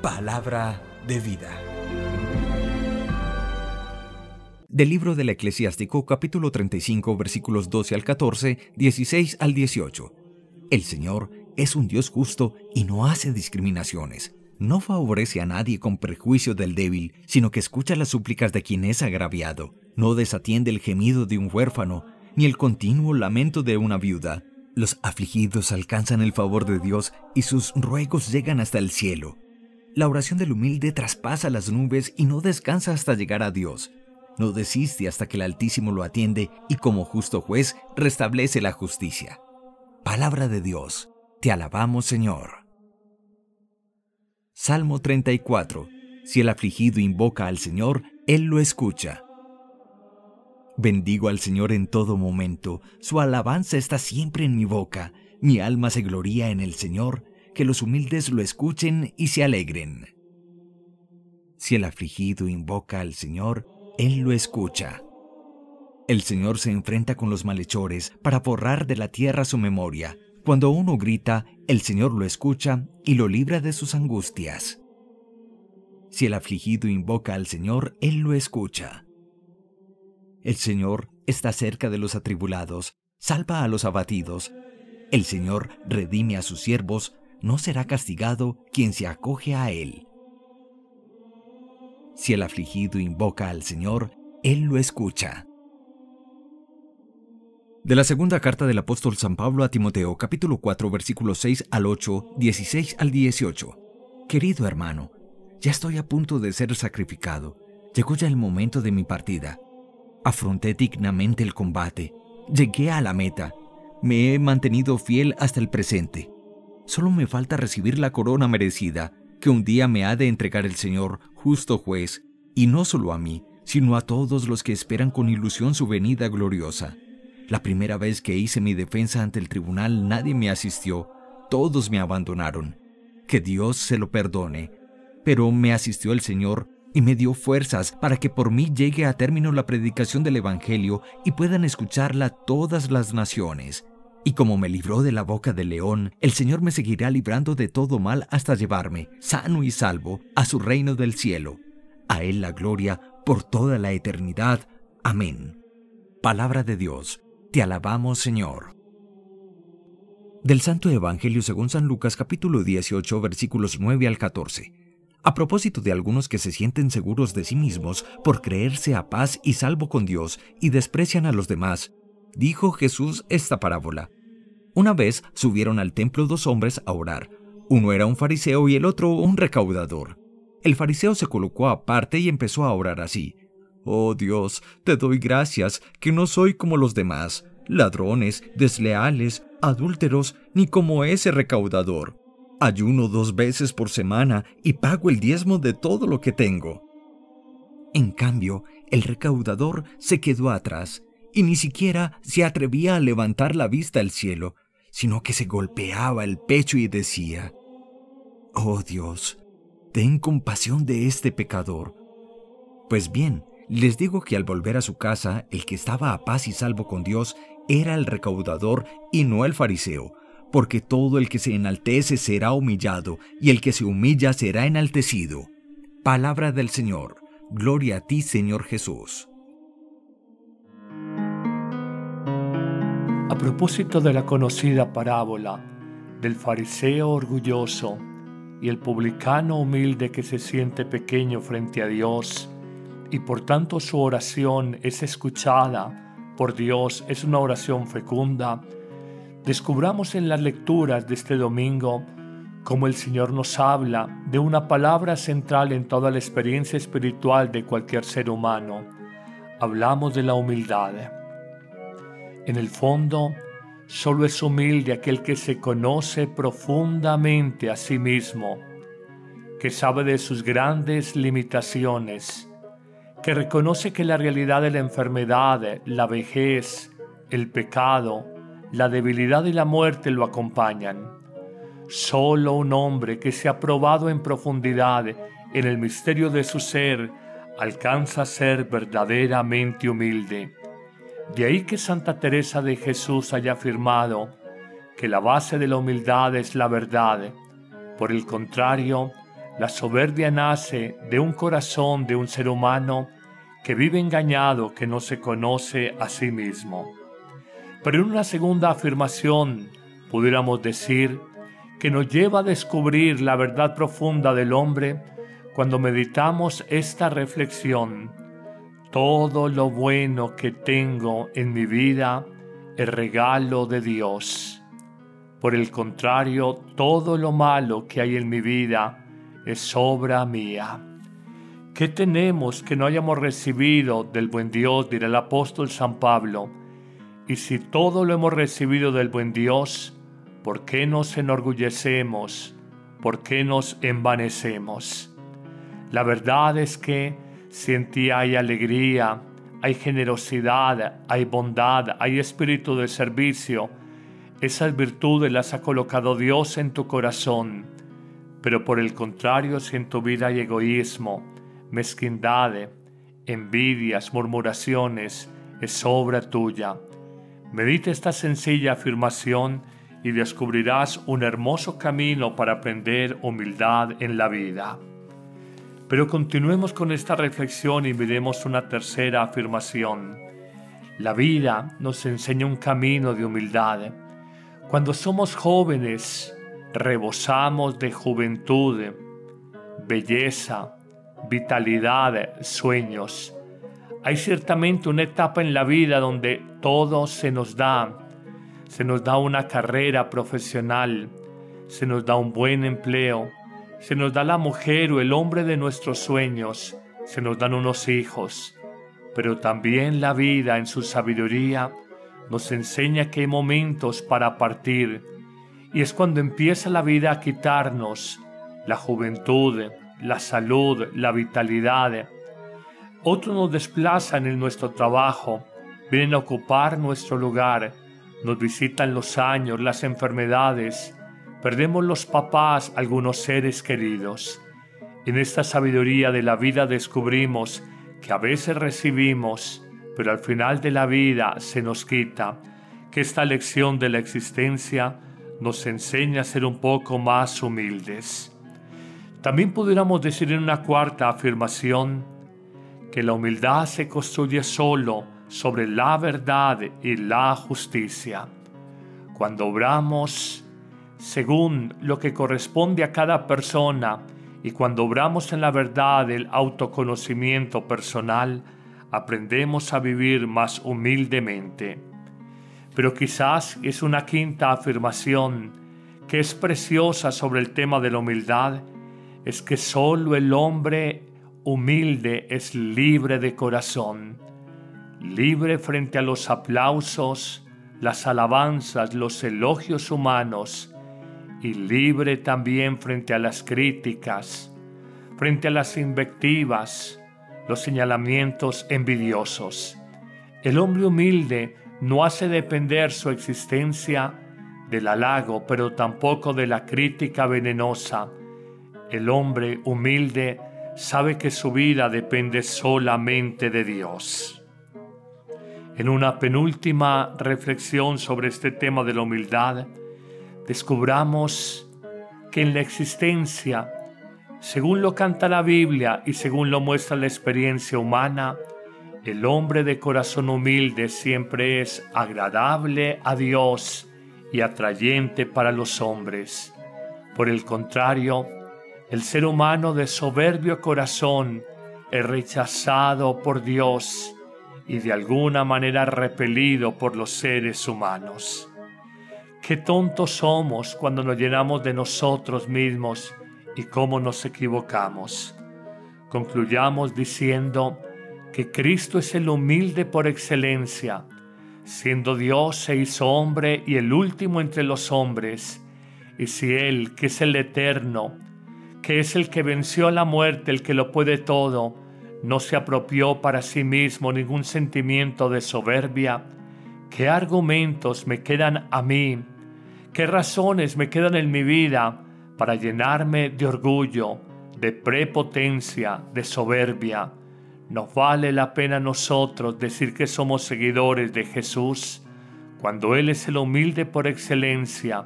Palabra de vida. Del libro del Eclesiástico, capítulo 35, versículos 12 al 14, 16 al 18. El Señor es un Dios justo y no hace discriminaciones. No favorece a nadie con prejuicio del débil, sino que escucha las súplicas de quien es agraviado. No desatiende el gemido de un huérfano, ni el continuo lamento de una viuda. Los afligidos alcanzan el favor de Dios y sus ruegos llegan hasta el cielo. La oración del humilde traspasa las nubes y no descansa hasta llegar a Dios. No desiste hasta que el Altísimo lo atiende y como justo juez restablece la justicia. Palabra de Dios. Te alabamos, Señor. Salmo 34. Si el afligido invoca al Señor, Él lo escucha. Bendigo al Señor en todo momento. Su alabanza está siempre en mi boca. Mi alma se gloría en el Señor. Que los humildes lo escuchen y se alegren. Si el afligido invoca al Señor, Él lo escucha. El Señor se enfrenta con los malhechores para borrar de la tierra su memoria. Cuando uno grita, el Señor lo escucha y lo libra de sus angustias. Si el afligido invoca al Señor, Él lo escucha. El Señor está cerca de los atribulados, salva a los abatidos. El Señor redime a sus siervos, no será castigado quien se acoge a Él. Si el afligido invoca al Señor, Él lo escucha. De la segunda carta del apóstol San Pablo a Timoteo, capítulo 4, versículos 6 al 8, 16 al 18. Querido hermano, ya estoy a punto de ser sacrificado. Llegó ya el momento de mi partida. Afronté dignamente el combate. Llegué a la meta. Me he mantenido fiel hasta el presente. Solo me falta recibir la corona merecida, que un día me ha de entregar el Señor, justo juez, y no solo a mí, sino a todos los que esperan con ilusión su venida gloriosa. La primera vez que hice mi defensa ante el tribunal nadie me asistió, todos me abandonaron. Que Dios se lo perdone. Pero me asistió el Señor y me dio fuerzas para que por mí llegue a término la predicación del Evangelio y puedan escucharla todas las naciones. Y como me libró de la boca del león, el Señor me seguirá librando de todo mal hasta llevarme, sano y salvo, a su reino del cielo. A Él la gloria por toda la eternidad. Amén. Palabra de Dios. Te alabamos, Señor. Del Santo Evangelio según San Lucas, capítulo 18, versículos 9 al 14. A propósito de algunos que se sienten seguros de sí mismos por creerse a paz y salvo con Dios y desprecian a los demás, dijo Jesús esta parábola. Una vez subieron al templo dos hombres a orar. Uno era un fariseo y el otro un recaudador. El fariseo se colocó aparte y empezó a orar así. Oh Dios, te doy gracias que no soy como los demás, ladrones, desleales, adúlteros, ni como ese recaudador. Ayuno 2 veces por semana y pago el diezmo de todo lo que tengo. En cambio, el recaudador se quedó atrás y ni siquiera se atrevía a levantar la vista al cielo, sino que se golpeaba el pecho y decía: Oh Dios, ten compasión de este pecador. Pues bien, les digo que al volver a su casa, el que estaba a paz y salvo con Dios era el recaudador y no el fariseo, porque todo el que se enaltece será humillado, y el que se humilla será enaltecido. Palabra del Señor. Gloria a ti, Señor Jesús. A propósito de la conocida parábola del fariseo orgulloso y el publicano humilde que se siente pequeño frente a Dios, y por tanto su oración es escuchada por Dios, es una oración fecunda, descubramos en las lecturas de este domingo cómo el Señor nos habla de una palabra central en toda la experiencia espiritual de cualquier ser humano. Hablamos de la humildad. En el fondo, solo es humilde aquel que se conoce profundamente a sí mismo, que sabe de sus grandes limitaciones, que reconoce que la realidad de la enfermedad, la vejez, el pecado, la debilidad y la muerte lo acompañan. Solo un hombre que se ha probado en profundidad en el misterio de su ser alcanza a ser verdaderamente humilde. De ahí que Santa Teresa de Jesús haya afirmado que la base de la humildad es la verdad. Por el contrario, La soberbia nace de un corazón de un ser humano que vive engañado, que no se conoce a sí mismo. Pero en una segunda afirmación, pudiéramos decir que nos lleva a descubrir la verdad profunda del hombre cuando meditamos esta reflexión. Todo lo bueno que tengo en mi vida es regalo de Dios. Por el contrario, todo lo malo que hay en mi vida es obra mía. ¿Qué tenemos que no hayamos recibido del buen Dios?, dirá el apóstol San Pablo. Y si todo lo hemos recibido del buen Dios, ¿por qué nos enorgullecemos? ¿Por qué nos envanecemos? La verdad es que si en ti hay alegría, hay generosidad, hay bondad, hay espíritu de servicio, esas virtudes las ha colocado Dios en tu corazón. Pero por el contrario, si en tu vida hay egoísmo, mezquindad, envidias, murmuraciones, es obra tuya. Medita esta sencilla afirmación y descubrirás un hermoso camino para aprender humildad en la vida. Pero continuemos con esta reflexión y miremos una tercera afirmación. La vida nos enseña un camino de humildad. Cuando somos jóvenes, rebosamos de juventud, belleza, vitalidad, sueños. Hay ciertamente una etapa en la vida donde todo se nos da una carrera profesional, se nos da un buen empleo, se nos da la mujer o el hombre de nuestros sueños, se nos dan unos hijos. Pero también la vida en su sabiduría nos enseña que hay momentos para partir, y es cuando empieza la vida a quitarnos la juventud, la salud, la vitalidad. Otros nos desplazan en nuestro trabajo, vienen a ocupar nuestro lugar, nos visitan los años, las enfermedades, perdemos los papás, algunos seres queridos. En esta sabiduría de la vida descubrimos que a veces recibimos, pero al final de la vida se nos quita, que esta lección de la existencia nos enseña a ser un poco más humildes. También pudiéramos decir en una cuarta afirmación que la humildad se construye solo sobre la verdad y la justicia. Cuando obramos según lo que corresponde a cada persona y cuando obramos en la verdad del autoconocimiento personal, aprendemos a vivir más humildemente. Pero quizás es una quinta afirmación que es preciosa sobre el tema de la humildad, es que solo el hombre humilde es libre de corazón, libre frente a los aplausos, las alabanzas, los elogios humanos, y libre también frente a las críticas, frente a las invectivas, los señalamientos envidiosos. El hombre humilde no hace depender su existencia del halago, pero tampoco de la crítica venenosa. El hombre humilde sabe que su vida depende solamente de Dios. En una penúltima reflexión sobre este tema de la humildad, descubramos que en la existencia, según lo canta la Biblia y según lo muestra la experiencia humana, el hombre de corazón humilde siempre es agradable a Dios y atrayente para los hombres. Por el contrario, el ser humano de soberbio corazón es rechazado por Dios y de alguna manera repelido por los seres humanos. Qué tontos somos cuando nos llenamos de nosotros mismos y cómo nos equivocamos. Concluyamos diciendo que Cristo es el humilde por excelencia. Siendo Dios se hizo hombre y el último entre los hombres. Y si Él, que es el eterno, que es el que venció a la muerte, el que lo puede todo, no se apropió para sí mismo ningún sentimiento de soberbia, ¿qué argumentos me quedan a mí? ¿Qué razones me quedan en mi vida para llenarme de orgullo, de prepotencia, de soberbia? ¿Nos vale la pena a nosotros decir que somos seguidores de Jesús cuando Él es el humilde por excelencia,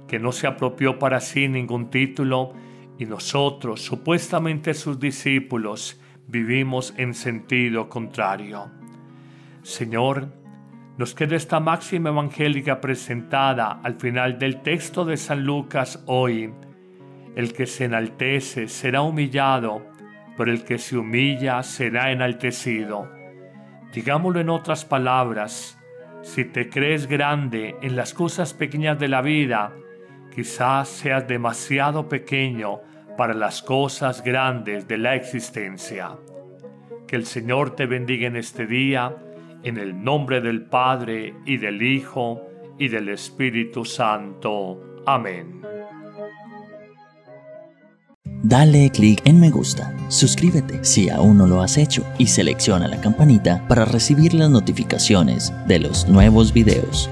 que no se apropió para sí ningún título y nosotros, supuestamente sus discípulos, vivimos en sentido contrario. Señor, nos queda esta máxima evangélica presentada al final del texto de San Lucas hoy. El que se enaltece será humillado, pero el que se humilla será enaltecido. Digámoslo en otras palabras, si te crees grande en las cosas pequeñas de la vida, quizás seas demasiado pequeño para las cosas grandes de la existencia. Que el Señor te bendiga en este día, en el nombre del Padre, y del Hijo, y del Espíritu Santo. Amén. Dale clic en me gusta, suscríbete si aún no lo has hecho y selecciona la campanita para recibir las notificaciones de los nuevos videos.